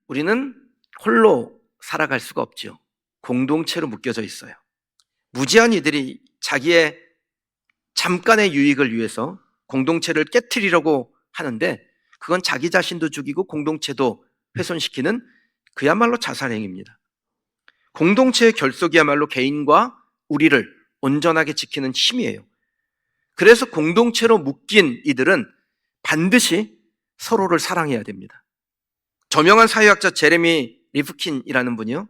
우리는 홀로 살아갈 수가 없죠. 공동체로 묶여져 있어요. 무지한 이들이 자기의 잠깐의 유익을 위해서 공동체를 깨트리려고 하는데 그건 자기 자신도 죽이고 공동체도 훼손시키는 그야말로 자살행위입니다. 공동체의 결속이야말로 개인과 우리를 온전하게 지키는 힘이에요. 그래서 공동체로 묶인 이들은 반드시 서로를 사랑해야 됩니다. 저명한 사회학자 제레미 리프킨이라는 분이요,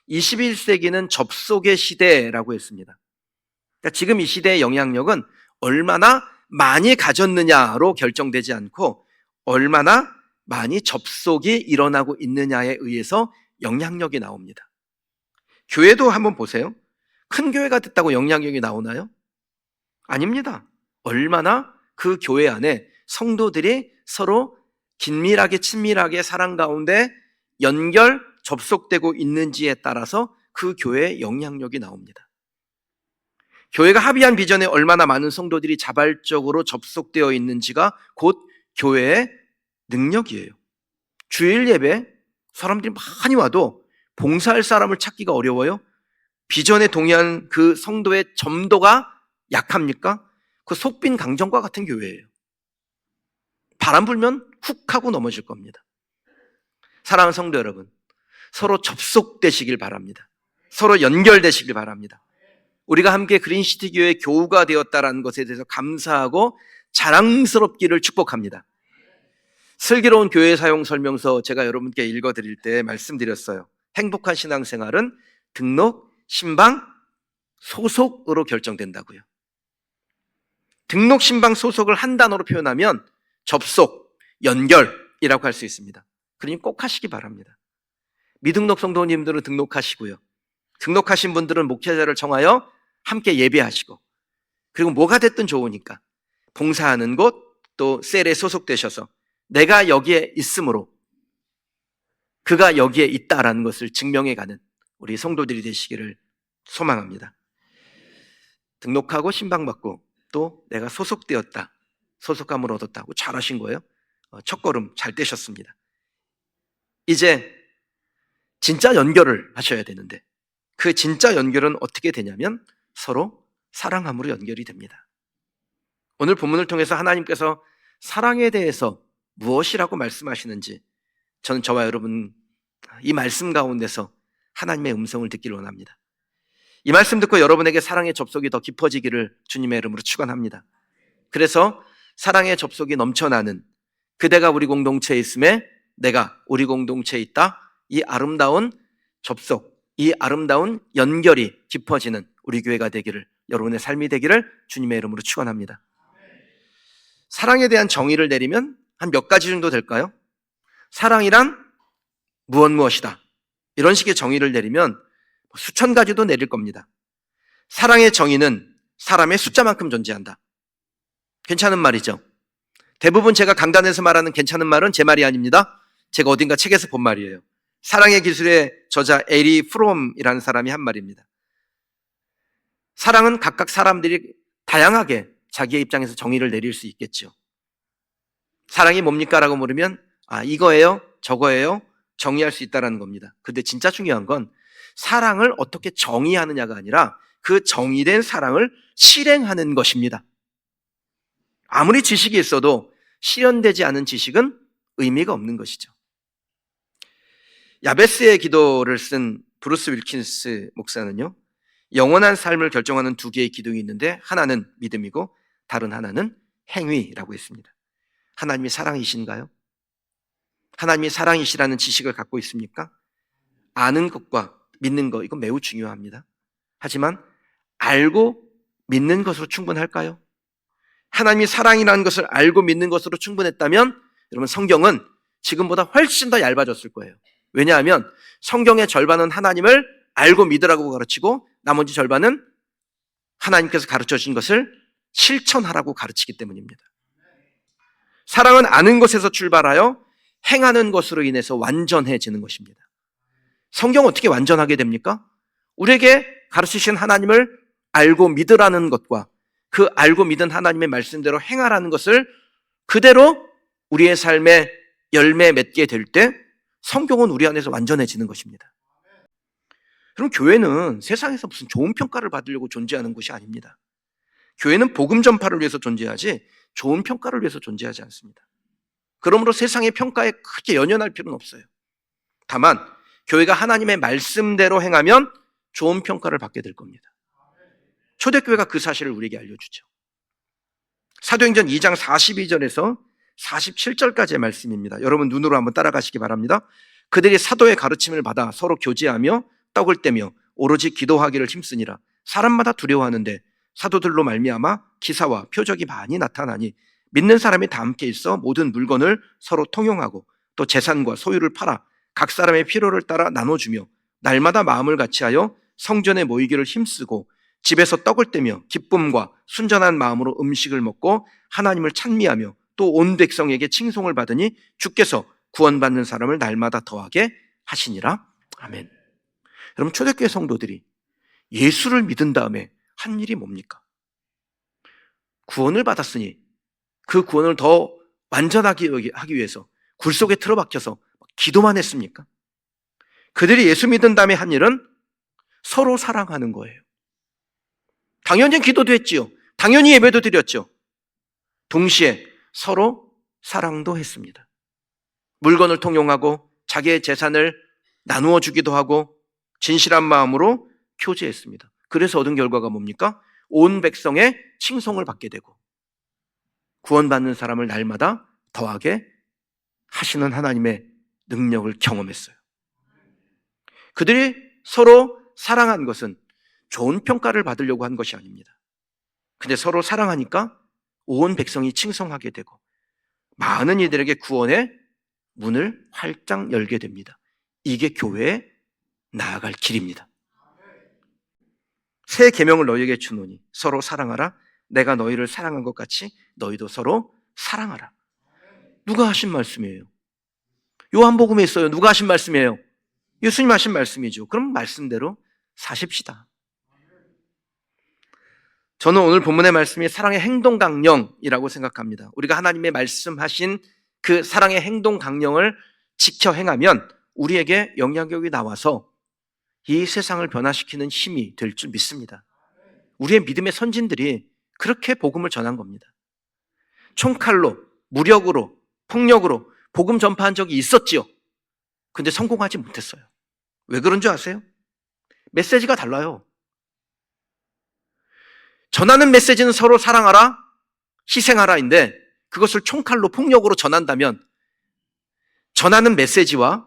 21세기는 접속의 시대라고 했습니다. 그러니까 지금 이 시대의 영향력은 얼마나 많이 가졌느냐로 결정되지 않고 얼마나 많이 접속이 일어나고 있느냐에 의해서 영향력이 나옵니다. 교회도 한번 보세요. 큰 교회가 됐다고 영향력이 나오나요? 아닙니다. 얼마나 그 교회 안에 성도들이 서로 긴밀하게 친밀하게 사랑 가운데 접속되고 있는지에 따라서 그 교회의 영향력이 나옵니다. 교회가 합의한 비전에 얼마나 많은 성도들이 자발적으로 접속되어 있는지가 곧 교회의 능력이에요. 주일 예배 사람들이 많이 와도 봉사할 사람을 찾기가 어려워요. 비전에 동의한 그 성도의 점도가 약합니까? 그 속빈 강정과 같은 교회예요. 바람 불면 훅 하고 넘어질 겁니다. 사랑하는 성도 여러분, 서로 접속되시길 바랍니다. 서로 연결되시길 바랍니다. 우리가 함께 그린시티 교회의 교우가 되었다는 것에 대해서 감사하고 자랑스럽기를 축복합니다. 슬기로운 교회 사용 설명서 제가 여러분께 읽어드릴 때 말씀드렸어요. 행복한 신앙생활은 등록, 신방, 소속으로 결정된다고요. 등록, 신방, 소속을 한 단어로 표현하면 접속, 연결이라고 할 수 있습니다. 그러니 꼭 하시기 바랍니다. 미등록 성도님들은 등록하시고요. 등록하신 분들은 목회자를 정하여 함께 예배하시고, 그리고 뭐가 됐든 좋으니까 봉사하는 곳 또 셀에 소속되셔서 내가 여기에 있으므로 그가 여기에 있다라는 것을 증명해가는 우리 성도들이 되시기를 소망합니다. 등록하고 신방받고 또 내가 소속되었다, 소속감을 얻었다고 잘하신 거예요. 첫걸음 잘 떼셨습니다. 이제 진짜 연결을 하셔야 되는데 그 진짜 연결은 어떻게 되냐면 서로 사랑함으로 연결이 됩니다. 오늘 본문을 통해서 하나님께서 사랑에 대해서 무엇이라고 말씀하시는지 저는 저와 여러분 이 말씀 가운데서 하나님의 음성을 듣기를 원합니다. 이 말씀 듣고 여러분에게 사랑의 접속이 더 깊어지기를 주님의 이름으로 축원합니다. 그래서 사랑의 접속이 넘쳐나는 그대가 우리 공동체에 있음에 내가 우리 공동체에 있다, 이 아름다운 접속, 이 아름다운 연결이 깊어지는 우리 교회가 되기를, 여러분의 삶이 되기를 주님의 이름으로 축원합니다. 사랑에 대한 정의를 내리면 한 몇 가지 정도 될까요? 사랑이란 무엇이다, 이런 식의 정의를 내리면 수천 가지도 내릴 겁니다. 사랑의 정의는 사람의 숫자만큼 존재한다. 괜찮은 말이죠. 대부분 제가 강단에서 말하는 괜찮은 말은 제 말이 아닙니다. 제가 어딘가 책에서 본 말이에요. 사랑의 기술의 저자 에리 프롬이라는 사람이 한 말입니다. 사랑은 각각 사람들이 다양하게 자기의 입장에서 정의를 내릴 수 있겠죠. 사랑이 뭡니까? 라고 물으면 이거예요, 저거예요, 정의할 수 있다는 겁니다. 근데 진짜 중요한 건 사랑을 어떻게 정의하느냐가 아니라 그 정의된 사랑을 실행하는 것입니다. 아무리 지식이 있어도 실현되지 않은 지식은 의미가 없는 것이죠. 야베스의 기도를 쓴 브루스 윌킨스 목사는요, 영원한 삶을 결정하는 두 개의 기둥이 있는데 하나는 믿음이고 다른 하나는 행위라고 했습니다. 하나님이 사랑이신가요? 하나님이 사랑이시라는 지식을 갖고 있습니까? 아는 것과 믿는 것, 이건 매우 중요합니다. 하지만 알고 믿는 것으로 충분할까요? 하나님이 사랑이라는 것을 알고 믿는 것으로 충분했다면 여러분, 성경은 지금보다 훨씬 더 얇아졌을 거예요. 왜냐하면 성경의 절반은 하나님을 알고 믿으라고 가르치고 나머지 절반은 하나님께서 가르쳐 주신 것을 실천하라고 가르치기 때문입니다. 사랑은 아는 것에서 출발하여 행하는 것으로 인해서 완전해지는 것입니다. 성경 어떻게 완전하게 됩니까? 우리에게 가르치신 하나님을 알고 믿으라는 것과 그 알고 믿은 하나님의 말씀대로 행하라는 것을 그대로 우리의 삶에 열매 맺게 될 때 성경은 우리 안에서 완전해지는 것입니다. 그럼 교회는 세상에서 무슨 좋은 평가를 받으려고 존재하는 곳이 아닙니다. 교회는 복음 전파를 위해서 존재하지 좋은 평가를 위해서 존재하지 않습니다. 그러므로 세상의 평가에 크게 연연할 필요는 없어요. 다만 교회가 하나님의 말씀대로 행하면 좋은 평가를 받게 될 겁니다. 초대교회가 그 사실을 우리에게 알려주죠. 사도행전 2장 42절에서 47절까지의 말씀입니다. 여러분 눈으로 한번 따라가시기 바랍니다. 그들이 사도의 가르침을 받아 서로 교제하며 떡을 떼며 오로지 기도하기를 힘쓰니라. 사람마다 두려워하는데 사도들로 말미암아 기사와 표적이 많이 나타나니 믿는 사람이 다 함께 있어 모든 물건을 서로 통용하고 또 재산과 소유를 팔아 각 사람의 필요를 따라 나눠주며 날마다 마음을 같이하여 성전에 모이기를 힘쓰고 집에서 떡을 떼며 기쁨과 순전한 마음으로 음식을 먹고 하나님을 찬미하며 또 온 백성에게 칭송을 받으니 주께서 구원받는 사람을 날마다 더하게 하시니라. 아멘. 여러분 초대교회 성도들이 예수를 믿은 다음에 한 일이 뭡니까? 구원을 받았으니 그 구원을 더 완전하게 하기 위해서 굴 속에 틀어박혀서 기도만 했습니까? 그들이 예수 믿은 다음에 한 일은 서로 사랑하는 거예요. 당연히 기도도 했지요. 당연히 예배도 드렸죠. 동시에 서로 사랑도 했습니다. 물건을 통용하고 자기의 재산을 나누어 주기도 하고 진실한 마음으로 교제했습니다. 그래서 얻은 결과가 뭡니까? 온 백성의 칭송을 받게 되고 구원받는 사람을 날마다 더하게 하시는 하나님의 능력을 경험했어요. 그들이 서로 사랑한 것은 좋은 평가를 받으려고 한 것이 아닙니다. 근데 서로 사랑하니까 온 백성이 칭송하게 되고 많은 이들에게 구원의 문을 활짝 열게 됩니다. 이게 교회에 나아갈 길입니다. 새 계명을 너희에게 주노니 서로 사랑하라. 내가 너희를 사랑한 것 같이 너희도 서로 사랑하라. 누가 하신 말씀이에요? 요한복음에 있어요. 누가 하신 말씀이에요? 예수님 하신 말씀이죠. 그럼 말씀대로 사십시다. 저는 오늘 본문의 말씀이 사랑의 행동 강령이라고 생각합니다. 우리가 하나님의 말씀하신 그 사랑의 행동 강령을 지켜 행하면 우리에게 영향력이 나와서 이 세상을 변화시키는 힘이 될 줄 믿습니다. 우리의 믿음의 선진들이 그렇게 복음을 전한 겁니다. 총칼로, 무력으로, 폭력으로 복음 전파한 적이 있었지요. 근데 성공하지 못했어요. 왜 그런 줄 아세요? 메시지가 달라요. 전하는 메시지는 서로 사랑하라, 희생하라인데 그것을 총칼로 폭력으로 전한다면 전하는 메시지와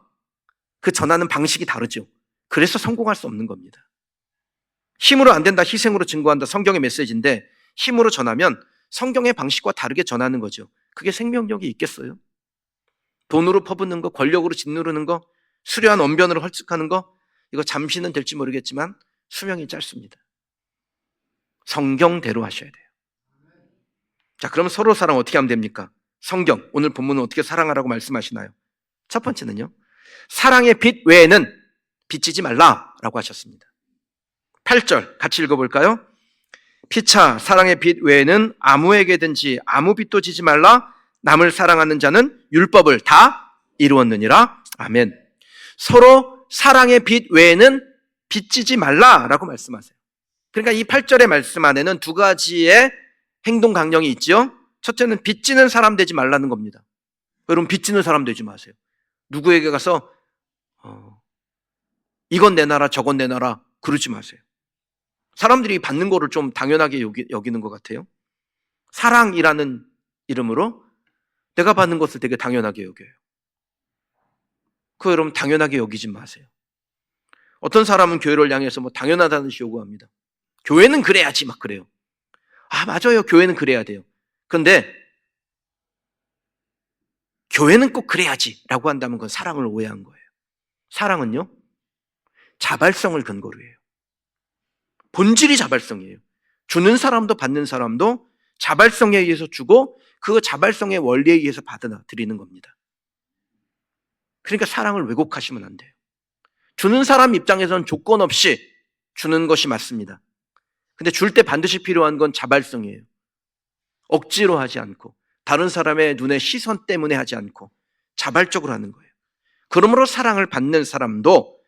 그 전하는 방식이 다르죠. 그래서 성공할 수 없는 겁니다. 힘으로 안 된다, 희생으로 증거한다, 성경의 메시지인데 힘으로 전하면 성경의 방식과 다르게 전하는 거죠. 그게 생명력이 있겠어요? 돈으로 퍼붓는 거, 권력으로 짓누르는 거, 수려한 언변으로 헐쭉하는 거, 이거 잠시는 될지 모르겠지만 수명이 짧습니다. 성경대로 하셔야 돼요. 자, 그럼 서로 사랑 어떻게 하면 됩니까? 성경, 오늘 본문은 어떻게 사랑하라고 말씀하시나요? 첫 번째는요, 사랑의 빛 외에는 비치지 말라라고 하셨습니다. 8절 같이 읽어볼까요? 피차 사랑의 빛 외에는 아무에게든지 아무 빛도 지지 말라. 남을 사랑하는 자는 율법을 다 이루었느니라. 아멘. 서로 사랑의 빛 외에는 비치지 말라라고 말씀하세요. 그러니까 이 8절의 말씀 안에는 두 가지의 행동 강령이 있죠. 첫째는 빚지는 사람 되지 말라는 겁니다. 여러분 빚지는 사람 되지 마세요. 누구에게 가서 이건 내놔라 저건 내놔라 그러지 마세요. 사람들이 받는 거를 좀 당연하게 여기는 것 같아요. 사랑이라는 이름으로 내가 받는 것을 되게 당연하게 여겨요. 그거 여러분 당연하게 여기지 마세요. 어떤 사람은 교회를 향해서 뭐 당연하다는 듯이 요구합니다. 교회는 그래야지 막 그래요. 아 맞아요, 교회는 그래야 돼요. 그런데 교회는 꼭 그래야지 라고 한다면 그건 사랑을 오해한 거예요. 사랑은요 자발성을 근거로 해요. 본질이 자발성이에요. 주는 사람도 받는 사람도 자발성에 의해서 주고 그 자발성의 원리에 의해서 받아들이는 겁니다. 그러니까 사랑을 왜곡하시면 안 돼요. 주는 사람 입장에서는 조건 없이 주는 것이 맞습니다. 근데 줄 때 반드시 필요한 건 자발성이에요. 억지로 하지 않고 다른 사람의 눈의 시선 때문에 하지 않고 자발적으로 하는 거예요. 그러므로 사랑을 받는 사람도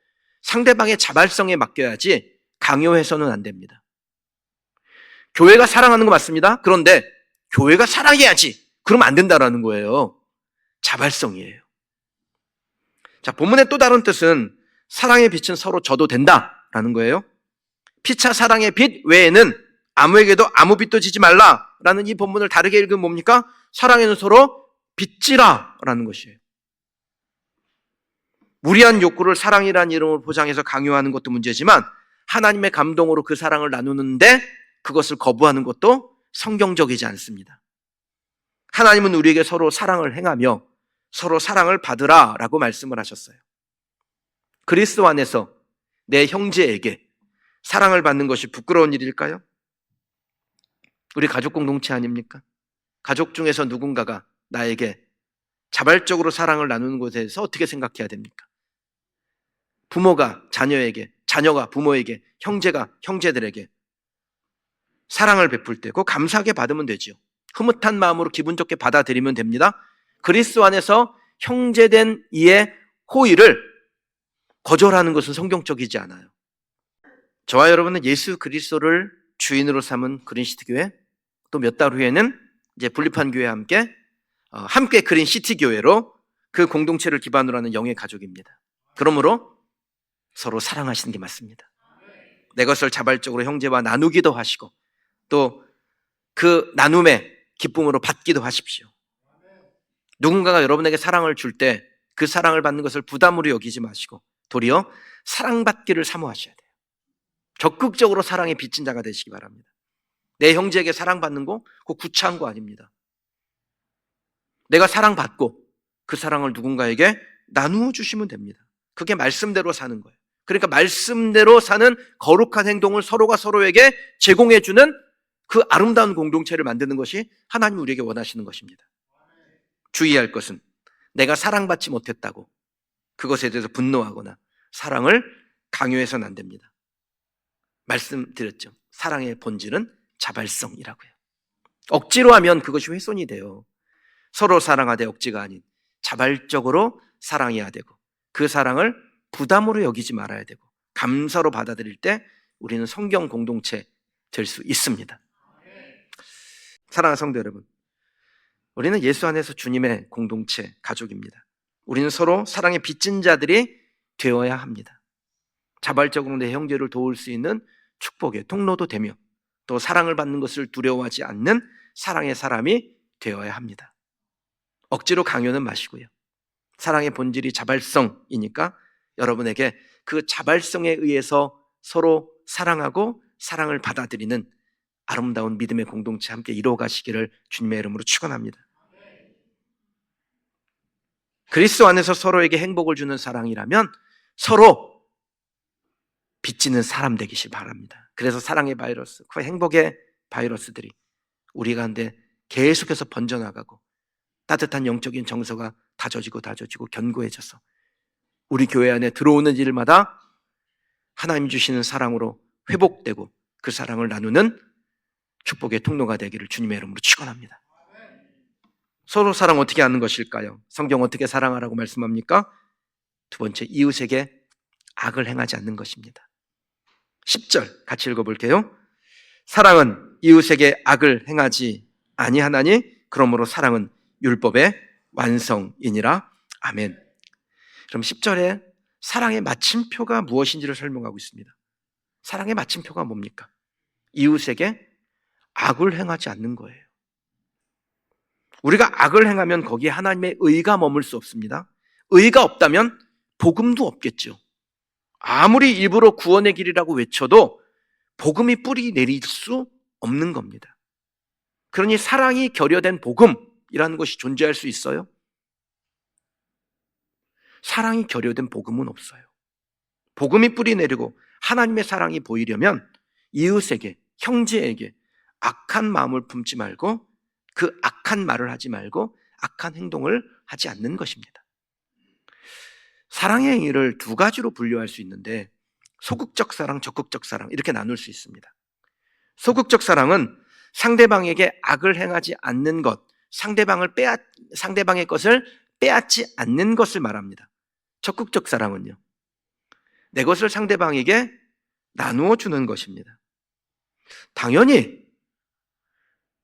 상대방의 자발성에 맡겨야지 강요해서는 안 됩니다. 교회가 사랑하는 거 맞습니다. 그런데 교회가 사랑해야지 그러면 안 된다라는 거예요. 자발성이에요. 자, 본문의 또 다른 뜻은 사랑의 빛은 서로 져도 된다라는 거예요. 피차 사랑의 빛 외에는 아무에게도 아무 빛도 지지 말라라는 이 본문을 다르게 읽으면 뭡니까? 사랑에는 서로 빚지라라는 것이에요. 무리한 욕구를 사랑이라는 이름으로 포장해서 강요하는 것도 문제지만 하나님의 감동으로 그 사랑을 나누는데 그것을 거부하는 것도 성경적이지 않습니다. 하나님은 우리에게 서로 사랑을 행하며 서로 사랑을 받으라라고 말씀을 하셨어요. 그리스도 안에서 내 형제에게 사랑을 받는 것이 부끄러운 일일까요? 우리 가족 공동체 아닙니까? 가족 중에서 누군가가 나에게 자발적으로 사랑을 나누는 것에 대해서 어떻게 생각해야 됩니까? 부모가 자녀에게, 자녀가 부모에게, 형제가 형제들에게 사랑을 베풀 때 그거 감사하게 받으면 되지요. 흐뭇한 마음으로 기분 좋게 받아들이면 됩니다. 그리스도 안에서 형제된 이의 호의를 거절하는 것은 성경적이지 않아요. 저와 여러분은 예수 그리스도를 주인으로 삼은 그린시티 교회, 또 몇 달 후에는 이제 분립한 교회와 함께 그린시티 교회로 그 공동체를 기반으로 하는 영의 가족입니다. 그러므로 서로 사랑하시는 게 맞습니다. 내 것을 자발적으로 형제와 나누기도 하시고 또 그 나눔의 기쁨으로 받기도 하십시오. 누군가가 여러분에게 사랑을 줄 때 그 사랑을 받는 것을 부담으로 여기지 마시고 도리어 사랑받기를 사모하셔야 돼요. 적극적으로 사랑에 빚진 자가 되시기 바랍니다. 내 형제에게 사랑받는 거 그거 구차한 거 아닙니다. 내가 사랑받고 그 사랑을 누군가에게 나누어 주시면 됩니다. 그게 말씀대로 사는 거예요. 그러니까 말씀대로 사는 거룩한 행동을 서로가 서로에게 제공해 주는 그 아름다운 공동체를 만드는 것이 하나님이 우리에게 원하시는 것입니다. 주의할 것은 내가 사랑받지 못했다고 그것에 대해서 분노하거나 사랑을 강요해서는 안 됩니다. 말씀드렸죠. 사랑의 본질은 자발성이라고요. 억지로 하면 그것이 훼손이 돼요. 서로 사랑하되 억지가 아닌 자발적으로 사랑해야 되고 그 사랑을 부담으로 여기지 말아야 되고 감사로 받아들일 때 우리는 성경 공동체 될 수 있습니다. 사랑하는 성도 여러분, 우리는 예수 안에서 주님의 공동체, 가족입니다. 우리는 서로 사랑의 빚진 자들이 되어야 합니다. 자발적으로 내 형제를 도울 수 있는 축복의 통로도 되며 또 사랑을 받는 것을 두려워하지 않는 사랑의 사람이 되어야 합니다. 억지로 강요는 마시고요. 사랑의 본질이 자발성이니까 여러분에게 그 자발성에 의해서 서로 사랑하고 사랑을 받아들이는 아름다운 믿음의 공동체 함께 이루어가시기를 주님의 이름으로 축원합니다. 그리스도 안에서 서로에게 행복을 주는 사랑이라면 서로 빚지는 사람 되기를 바랍니다. 그래서 사랑의 바이러스, 그 행복의 바이러스들이 우리 가운데 계속해서 번져나가고 따뜻한 영적인 정서가 다져지고 견고해져서 우리 교회 안에 들어오는 일마다 하나님 주시는 사랑으로 회복되고 그 사랑을 나누는 축복의 통로가 되기를 주님의 이름으로 축원합니다. 서로 사랑 어떻게 하는 것일까요? 성경 어떻게 사랑하라고 말씀합니까? 두 번째, 이웃에게 악을 행하지 않는 것입니다. 10절 같이 읽어볼게요. 사랑은 이웃에게 악을 행하지 아니하나니 그러므로 사랑은 율법의 완성이니라. 아멘. 그럼 10절에 사랑의 마침표가 무엇인지를 설명하고 있습니다. 사랑의 마침표가 뭡니까? 이웃에게 악을 행하지 않는 거예요. 우리가 악을 행하면 거기에 하나님의 의가 머물 수 없습니다. 의가 없다면 복음도 없겠죠. 아무리 입으로 구원의 길이라고 외쳐도 복음이 뿌리 내릴 수 없는 겁니다. 그러니 사랑이 결여된 복음이라는 것이 존재할 수 있어요? 사랑이 결여된 복음은 없어요. 복음이 뿌리 내리고 하나님의 사랑이 보이려면 이웃에게, 형제에게 악한 마음을 품지 말고 그 악한 말을 하지 말고 악한 행동을 하지 않는 것입니다. 사랑의 행위를 두 가지로 분류할 수 있는데 소극적 사랑, 적극적 사랑 이렇게 나눌 수 있습니다. 소극적 사랑은 상대방에게 악을 행하지 않는 것, 상대방의 것을 빼앗지 않는 것을 말합니다. 적극적 사랑은요, 내 것을 상대방에게 나누어 주는 것입니다. 당연히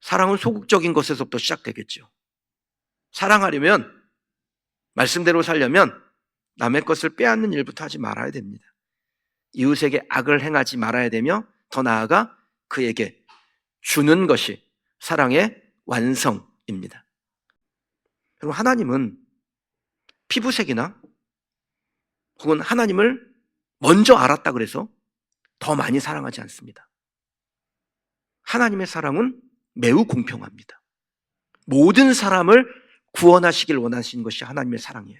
사랑은 소극적인 것에서부터 시작되겠죠. 사랑하려면, 말씀대로 살려면 남의 것을 빼앗는 일부터 하지 말아야 됩니다. 이웃에게 악을 행하지 말아야 되며, 더 나아가 그에게 주는 것이 사랑의 완성입니다. 여러분, 하나님은 피부색이나 혹은 하나님을 먼저 알았다 그래서 더 많이 사랑하지 않습니다. 하나님의 사랑은 매우 공평합니다. 모든 사람을 구원하시길 원하시는 것이 하나님의 사랑이에요.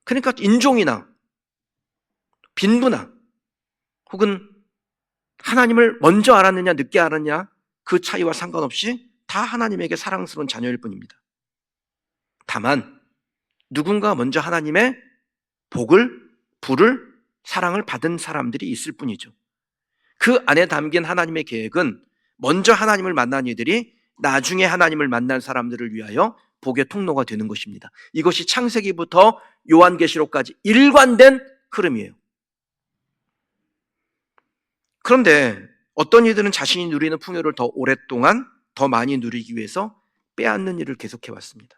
그러니까 인종이나 빈부나 혹은 하나님을 먼저 알았느냐 늦게 알았냐 그 차이와 상관없이 다 하나님에게 사랑스러운 자녀일 뿐입니다. 다만 누군가 먼저 하나님의 복을, 불을, 사랑을 받은 사람들이 있을 뿐이죠. 그 안에 담긴 하나님의 계획은 먼저 하나님을 만난 이들이 나중에 하나님을 만난 사람들을 위하여 복의 통로가 되는 것입니다. 이것이 창세기부터 요한계시록까지 일관된 흐름이에요. 그런데 어떤 이들은 자신이 누리는 풍요를 더 오랫동안 더 많이 누리기 위해서 빼앗는 일을 계속해 왔습니다.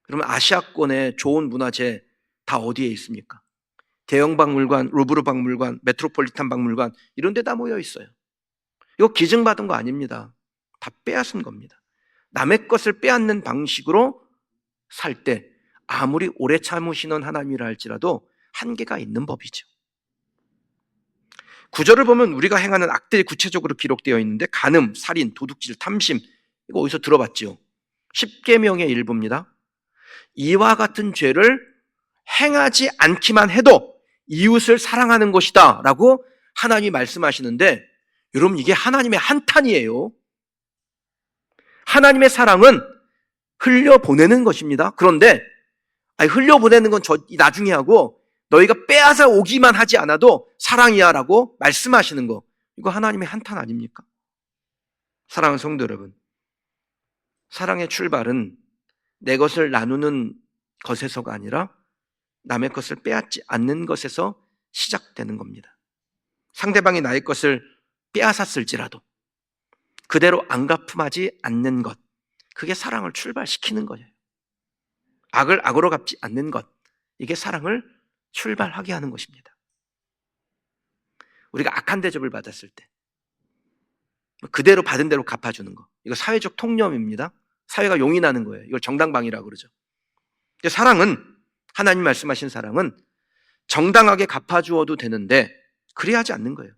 그러면 아시아권의 좋은 문화재 다 어디에 있습니까? 대형 박물관, 루브르 박물관, 메트로폴리탄 박물관 이런 데 다 모여 있어요. 이거 기증받은 거 아닙니다. 다 빼앗은 겁니다. 남의 것을 빼앗는 방식으로 살 때 아무리 오래 참으시는 하나님이라 할지라도 한계가 있는 법이죠. 구절을 보면 우리가 행하는 악들이 구체적으로 기록되어 있는데, 간음, 살인, 도둑질, 탐심, 이거 어디서 들어봤죠? 십계명의 일부입니다. 이와 같은 죄를 행하지 않기만 해도 이웃을 사랑하는 것이다 라고 하나님이 말씀하시는데, 여러분, 이게 하나님의 한탄이에요. 하나님의 사랑은 흘려보내는 것입니다. 그런데 흘려보내는 건 나중에 하고, 너희가 빼앗아 오기만 하지 않아도 사랑이야 라고 말씀하시는 거, 이거 하나님의 한탄 아닙니까? 사랑하는 성도 여러분, 사랑의 출발은 내 것을 나누는 것에서가 아니라 남의 것을 빼앗지 않는 것에서 시작되는 겁니다. 상대방이 나의 것을 빼앗았을지라도 그대로 안갚음하지 않는 것, 그게 사랑을 출발시키는 거예요. 악을 악으로 갚지 않는 것, 이게 사랑을 출발하게 하는 것입니다. 우리가 악한 대접을 받았을 때 그대로 받은 대로 갚아주는 거, 이거 사회적 통념입니다. 사회가 용인하는 거예요. 이걸 정당방위라고 그러죠. 사랑은, 하나님 말씀하신 사랑은 정당하게 갚아주어도 되는데 그래야 하지 않는 거예요.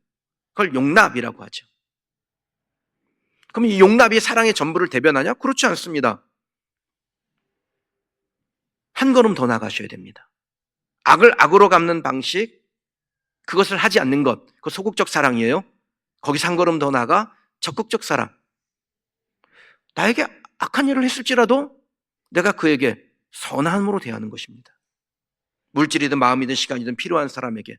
그걸 용납이라고 하죠. 그럼 이 용납이 사랑의 전부를 대변하냐? 그렇지 않습니다. 한 걸음 더 나가셔야 됩니다. 악을 악으로 갚는 방식, 그것을 하지 않는 것, 그 소극적 사랑이에요. 거기서 한 걸음 더 나가 적극적 사랑. 나에게 악한 일을 했을지라도 내가 그에게 선함으로 대하는 것입니다. 물질이든 마음이든 시간이든 필요한 사람에게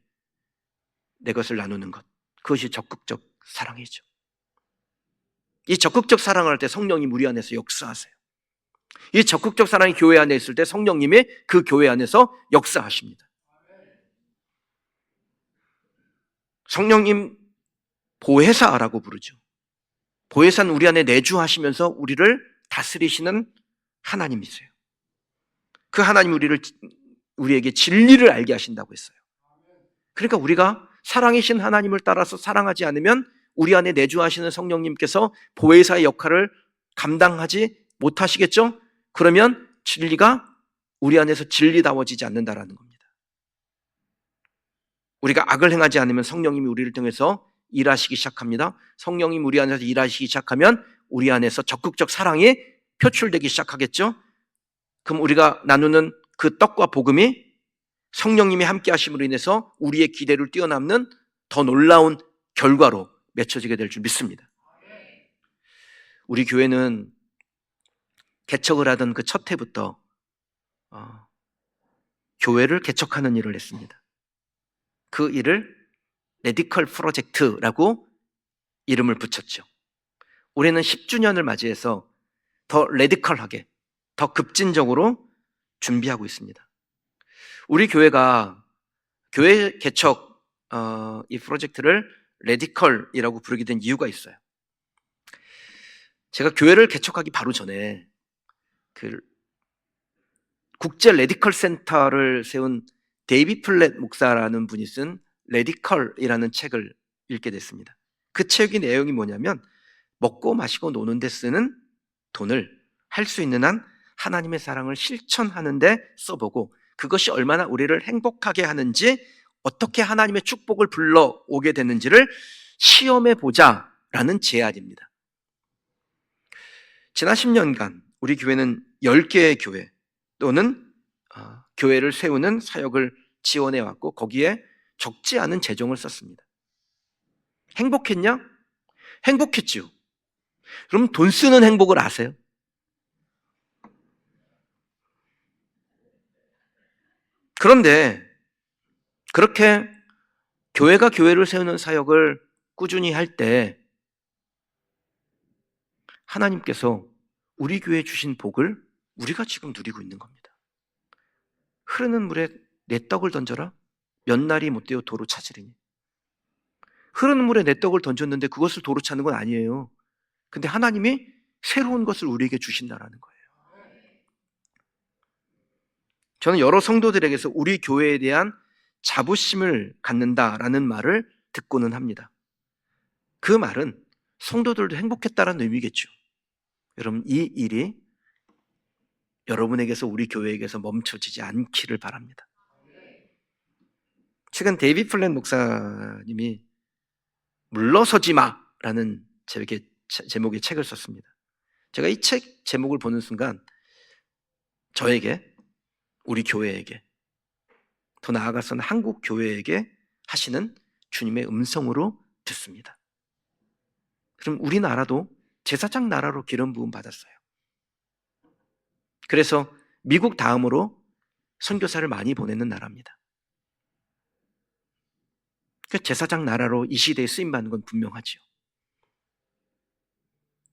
내 것을 나누는 것, 그것이 적극적 사랑이죠. 이 적극적 사랑을 할 때 성령님 우리 안에서 역사하세요. 이 적극적 사랑이 교회 안에 있을 때 성령님이 그 교회 안에서 역사하십니다. 성령님 보혜사라고 부르죠. 보혜사는 우리 안에 내주하시면서 우리를 다스리시는 하나님이세요. 그 하나님 우리에게 진리를 알게 하신다고 했어요. 그러니까 우리가 사랑이신 하나님을 따라서 사랑하지 않으면 우리 안에 내주하시는 성령님께서 보혜사의 역할을 감당하지 못하시겠죠? 그러면 진리가 우리 안에서 진리다워지지 않는다라는 겁니다. 우리가 악을 행하지 않으면 성령님이 우리를 통해서 일하시기 시작합니다. 성령님 우리 안에서 일하시기 시작하면 우리 안에서 적극적 사랑이 표출되기 시작하겠죠? 그럼 우리가 나누는 그 떡과 복음이 성령님이 함께 하심으로 인해서 우리의 기대를 뛰어넘는 더 놀라운 결과로 맺혀지게 될 줄 믿습니다. 우리 교회는 개척을 하던 그 첫 해부터 교회를 개척하는 일을 했습니다. 그 일을 레디컬 프로젝트라고 이름을 붙였죠. 올해는 10주년을 맞이해서 더 레디컬하게, 더 급진적으로 준비하고 있습니다. 우리 교회가 교회 개척 이 프로젝트를 레디컬이라고 부르게 된 이유가 있어요. 제가 교회를 개척하기 바로 전에 그 국제 레디컬 센터를 세운 데이비 플랫 목사라는 분이 쓴 레디컬이라는 책을 읽게 됐습니다. 그 책의 내용이 뭐냐면 먹고 마시고 노는 데 쓰는 돈을 할 수 있는 한 하나님의 사랑을 실천하는 데 써보고 그것이 얼마나 우리를 행복하게 하는지 어떻게 하나님의 축복을 불러오게 되는지를 시험해 보자라는 제안입니다. 지난 10년간 우리 교회는 10개의 교회 또는 교회를 세우는 사역을 지원해왔고 거기에 적지 않은 재정을 썼습니다. 행복했냐? 행복했지요. 그럼 돈 쓰는 행복을 아세요? 그런데 그렇게 교회가 교회를 세우는 사역을 꾸준히 할 때 하나님께서 우리 교회에 주신 복을 우리가 지금 누리고 있는 겁니다. 흐르는 물에 내 떡을 던져라 몇 날이 못되어 도로 찾으리니. 흐르는 물에 내 떡을 던졌는데 그것을 도로 찾는 건 아니에요. 근데 하나님이 새로운 것을 우리에게 주신다라는 거예요. 저는 여러 성도들에게서 우리 교회에 대한 자부심을 갖는다라는 말을 듣고는 합니다. 그 말은 성도들도 행복했다라는 의미겠죠. 여러분, 이 일이 여러분에게서 우리 교회에게서 멈춰지지 않기를 바랍니다. 최근 데이비 플랫 목사님이 물러서지 마라는 제목의 책을 썼습니다. 제가 이 책 제목을 보는 순간 저에게, 우리 교회에게, 더 나아가서는 한국 교회에게 하시는 주님의 음성으로 듣습니다. 그럼 우리나라도 제사장 나라로 기름 부음 받았어요. 그래서 미국 다음으로 선교사를 많이 보내는 나라입니다. 제사장 나라로 이 시대에 쓰임받는 건 분명하지요.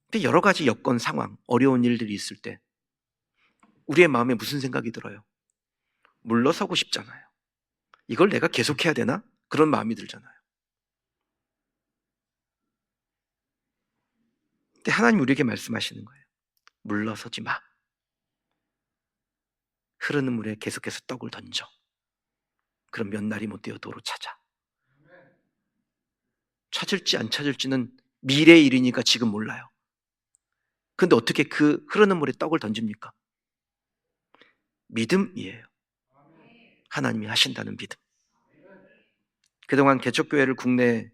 근데 여러 가지 여건, 상황, 어려운 일들이 있을 때 우리의 마음에 무슨 생각이 들어요? 물러서고 싶잖아요. 이걸 내가 계속해야 되나? 그런 마음이 들잖아요. 근데 하나님 우리에게 말씀하시는 거예요. 물러서지 마. 흐르는 물에 계속해서 떡을 던져. 그럼 몇 날이 못되어 도로 찾아. 찾을지 안 찾을지는 미래의 일이니까 지금 몰라요. 근데 어떻게 그 흐르는 물에 떡을 던집니까? 믿음이에요. 하나님이 하신다는 믿음. 그동안 개척교회를 국내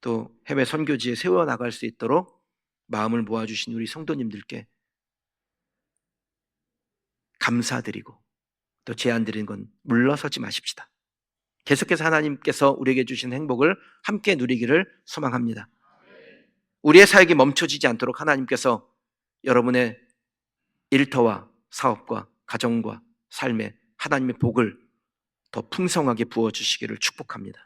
또 해외 선교지에 세워나갈 수 있도록 마음을 모아주신 우리 성도님들께 감사드리고 또 제안드리는 건 물러서지 마십시다. 계속해서 하나님께서 우리에게 주신 행복을 함께 누리기를 소망합니다. 우리의 사역이 멈춰지지 않도록 하나님께서 여러분의 일터와 사업과 가정과 삶에 하나님의 복을 더 풍성하게 부어주시기를 축복합니다.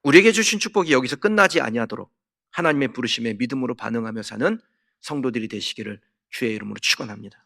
우리에게 주신 축복이 여기서 끝나지 아니하도록 하나님의 부르심에 믿음으로 반응하며 사는 성도들이 되시기를 주의 이름으로 축원합니다.